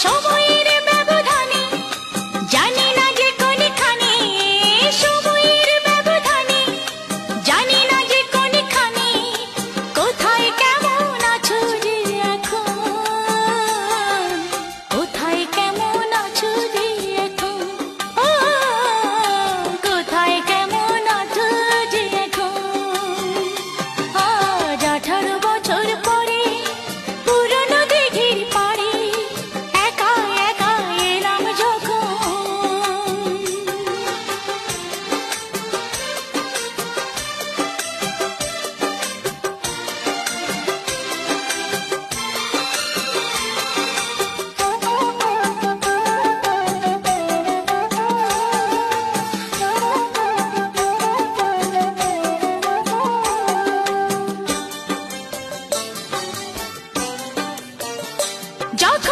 সময়ের ব্যবধানে জানি না যে কোনখানে, সময়ের ব্যবধানে জানি না যে কোনখানে, কোথায় কেমন আছো যে এখন, কোথায় কেমন আছো যে এখন, ও কোথায় কেমন আছো যে এখন। আজ 18 বছর পরে পুরনো দিঘির পাড়ে একা একা এলাম যখন, যখন